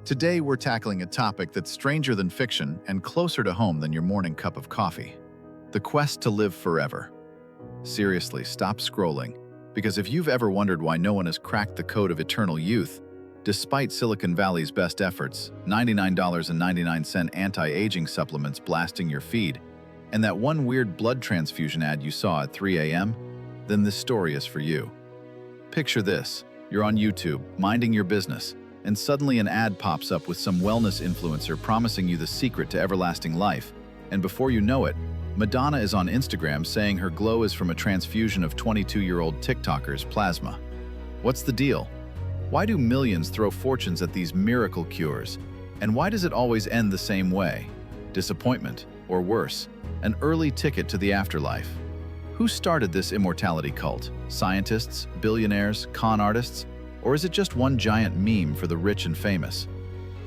Today, we're tackling a topic that's stranger than fiction and closer to home than your morning cup of coffee. The quest to live forever. Seriously, stop scrolling, because if you've ever wondered why no one has cracked the code of eternal youth, despite Silicon Valley's best efforts, $99.99 anti-aging supplements blasting your feed, and that one weird blood transfusion ad you saw at 3 a.m., then this story is for you. Picture this: you're on YouTube, minding your business, and suddenly an ad pops up with some wellness influencer promising you the secret to everlasting life, and before you know it, Madonna is on Instagram saying her glow is from a transfusion of 22-year-old TikToker's plasma. What's the deal? Why do millions throw fortunes at these miracle cures? And why does it always end the same way? Disappointment, or worse, an early ticket to the afterlife. Who started this immortality cult? Scientists, billionaires, con artists? Or is it just one giant meme for the rich and famous?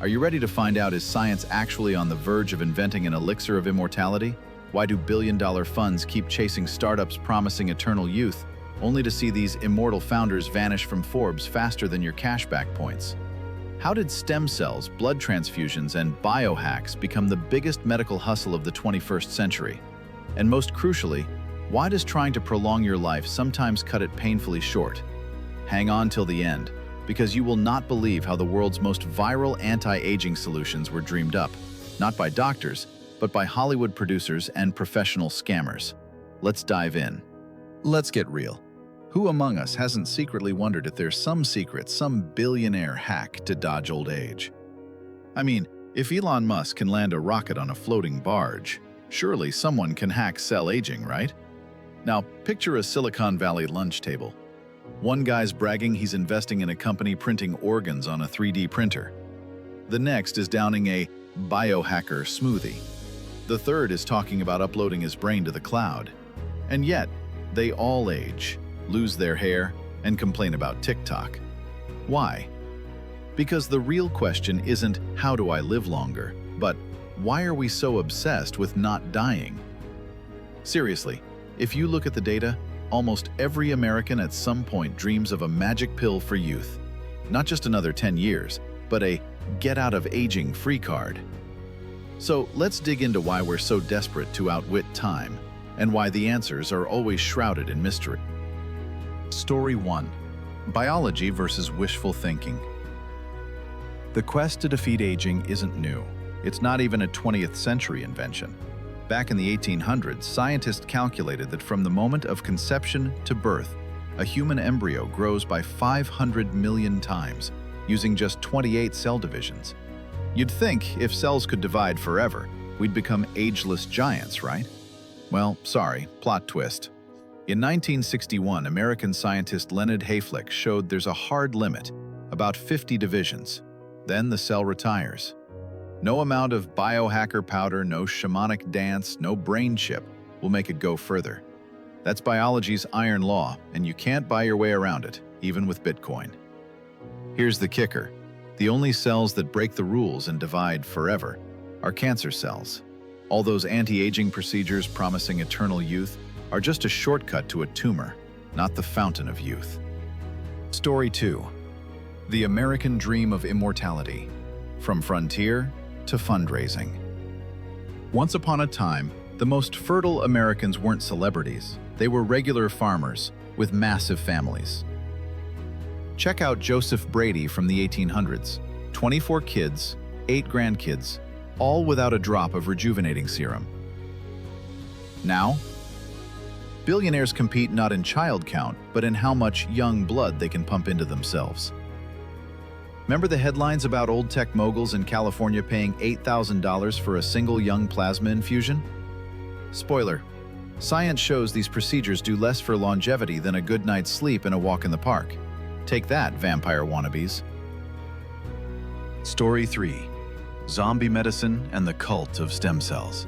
Are you ready to find out, is science actually on the verge of inventing an elixir of immortality? Why do billion-dollar funds keep chasing startups promising eternal youth, only to see these immortal founders vanish from Forbes faster than your cashback points? How did stem cells, blood transfusions, and biohacks become the biggest medical hustle of the 21st century? And most crucially, why does trying to prolong your life sometimes cut it painfully short? Hang on till the end, because you will not believe how the world's most viral anti-aging solutions were dreamed up, not by doctors, but by Hollywood producers and professional scammers. Let's dive in. Let's get real. Who among us hasn't secretly wondered if there's some secret, some billionaire hack to dodge old age? I mean, if Elon Musk can land a rocket on a floating barge, surely someone can hack cell aging, right? Now, picture a Silicon Valley lunch table. One guy's bragging he's investing in a company printing organs on a 3D printer. The next is downing a biohacker smoothie. The third is talking about uploading his brain to the cloud. And yet, they all age, lose their hair, and complain about TikTok. Why? Because the real question isn't, how do I live longer, but why are we so obsessed with not dying? Seriously, if you look at the data, almost every American at some point dreams of a magic pill for youth. Not just another 10 years, but a get-out-of-aging free card. So let's dig into why we're so desperate to outwit time, and why the answers are always shrouded in mystery. Story 1. Biology versus wishful thinking. The quest to defeat aging isn't new. It's not even a 20th century invention. Back in the 1800s, scientists calculated that from the moment of conception to birth, a human embryo grows by 500 million times, using just 28 cell divisions. You'd think if cells could divide forever, we'd become ageless giants, right? Well, sorry, plot twist. In 1961, American scientist Leonard Hayflick showed there's a hard limit, about 50 divisions. Then the cell retires. No amount of biohacker powder, no shamanic dance, no brain chip will make it go further. That's biology's iron law, and you can't buy your way around it, even with Bitcoin. Here's the kicker. The only cells that break the rules and divide forever are cancer cells. All those anti-aging procedures promising eternal youth are just a shortcut to a tumor, not the fountain of youth. Story 2. The American Dream of Immortality. From frontier to fundraising. Once upon a time, the most fertile Americans weren't celebrities. They were regular farmers with massive families. Check out Joseph Brady from the 1800s. 24 kids, 8 grandkids, all without a drop of rejuvenating serum. Now, billionaires compete not in child count, but in how much young blood they can pump into themselves. Remember the headlines about old tech moguls in California paying $8,000 for a single young plasma infusion? Spoiler: science shows these procedures do less for longevity than a good night's sleep and a walk in the park. Take that, vampire wannabes. Story 3. Zombie medicine and the cult of stem cells.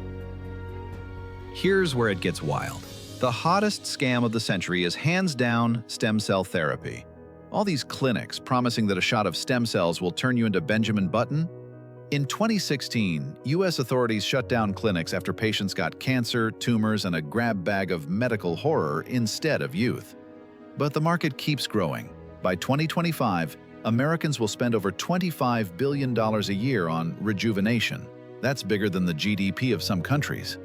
Here's where it gets wild. The hottest scam of the century is hands down stem cell therapy. All these clinics promising that a shot of stem cells will turn you into Benjamin Button. In 2016, US authorities shut down clinics after patients got cancer, tumors, and a grab bag of medical horror instead of youth. But the market keeps growing. By 2025, Americans will spend over $25 billion a year on rejuvenation. That's bigger than the GDP of some countries.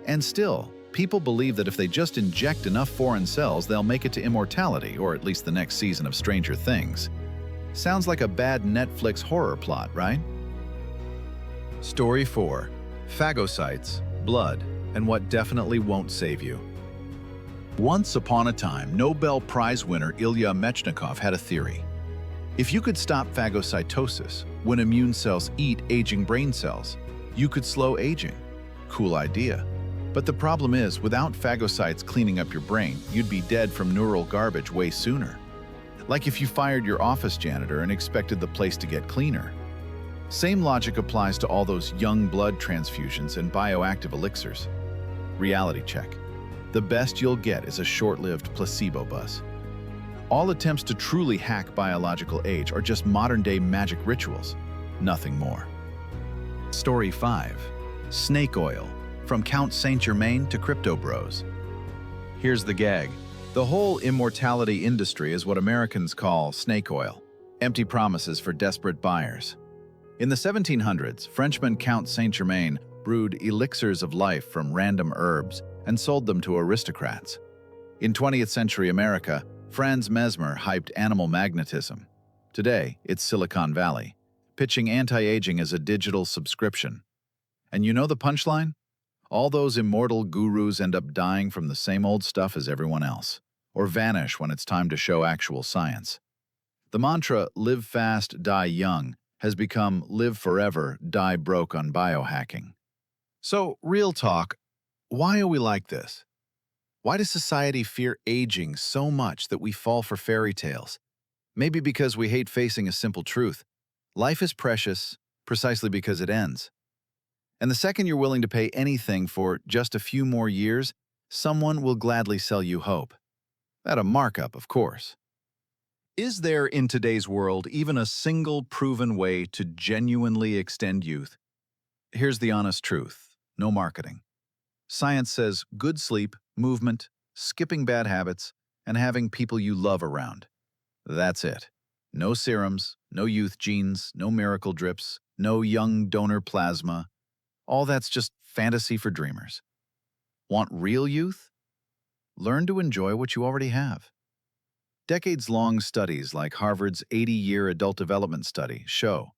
And still, people believe that if they just inject enough foreign cells, they'll make it to immortality, or at least the next season of Stranger Things. Sounds like a bad Netflix horror plot, right? Story 4. Phagocytes, blood, and what definitely won't save you. Once upon a time, Nobel Prize winner Ilya Mechnikov had a theory. If you could stop phagocytosis, when immune cells eat aging brain cells, you could slow aging. Cool idea. But the problem is, without phagocytes cleaning up your brain, you'd be dead from neural garbage way sooner. Like if you fired your office janitor and expected the place to get cleaner. Same logic applies to all those young blood transfusions and bioactive elixirs. Reality check. The best you'll get is a short-lived placebo buzz. All attempts to truly hack biological age are just modern-day magic rituals, nothing more. Story 5. Snake oil, from Count Saint-Germain to crypto bros. Here's the gag. The whole immortality industry is what Americans call snake oil, empty promises for desperate buyers. In the 1700s, Frenchman Count Saint-Germain brewed elixirs of life from random herbs and sold them to aristocrats. In 20th century America, Franz Mesmer hyped animal magnetism. Today, it's Silicon Valley, pitching anti-aging as a digital subscription. And you know the punchline? All those immortal gurus end up dying from the same old stuff as everyone else, or vanish when it's time to show actual science. The mantra, live fast, die young, has become live forever, die broke on biohacking. So, real talk, why are we like this? Why does society fear aging so much that we fall for fairy tales? Maybe because we hate facing a simple truth. Life is precious precisely because it ends. And the second you're willing to pay anything for just a few more years, someone will gladly sell you hope. At a markup, of course. Is there in today's world even a single proven way to genuinely extend youth? Here's the honest truth. No marketing. Science says good sleep, movement, skipping bad habits, and having people you love around. That's it. No serums, no youth genes, no miracle drips, no young donor plasma. All that's just fantasy for dreamers. Want real youth? Learn to enjoy what you already have. Decades-long studies like Harvard's 80-year adult development study show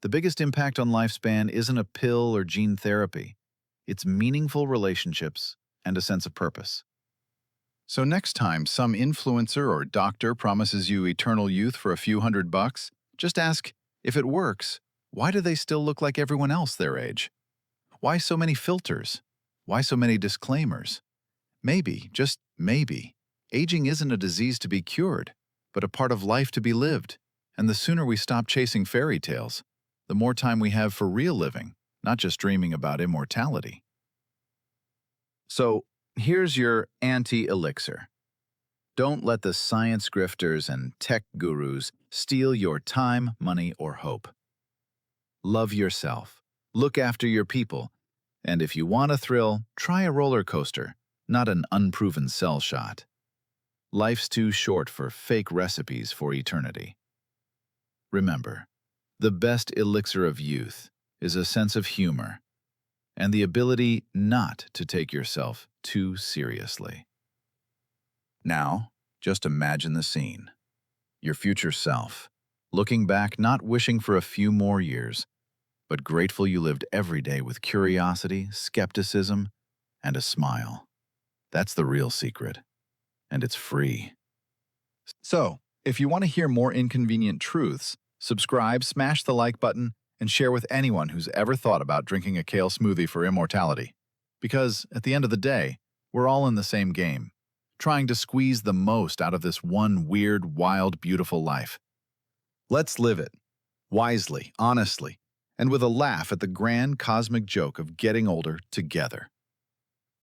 the biggest impact on lifespan isn't a pill or gene therapy. It's meaningful relationships and a sense of purpose. So next time some influencer or doctor promises you eternal youth for a few $100, just ask, if it works, why do they still look like everyone else their age? Why so many filters? Why so many disclaimers? Maybe, just maybe, aging isn't a disease to be cured, but a part of life to be lived. And the sooner we stop chasing fairy tales, the more time we have for real living, not just dreaming about immortality. So, here's your anti-elixir. Don't let the science grifters and tech gurus steal your time, money, or hope. Love yourself, look after your people, and if you want a thrill, try a roller coaster, not an unproven cell shot. Life's too short for fake recipes for eternity. Remember, the best elixir of youth is a sense of humor and the ability not to take yourself too seriously. Now, just imagine the scene. Your future self, looking back not wishing for a few more years, but grateful you lived every day with curiosity, skepticism, and a smile. That's the real secret, and it's free. So, if you want to hear more inconvenient truths, subscribe, smash the like button, and share with anyone who's ever thought about drinking a kale smoothie for immortality. Because, at the end of the day, we're all in the same game, trying to squeeze the most out of this one weird, wild, beautiful life. Let's live it, wisely, honestly, and with a laugh at the grand cosmic joke of getting older together.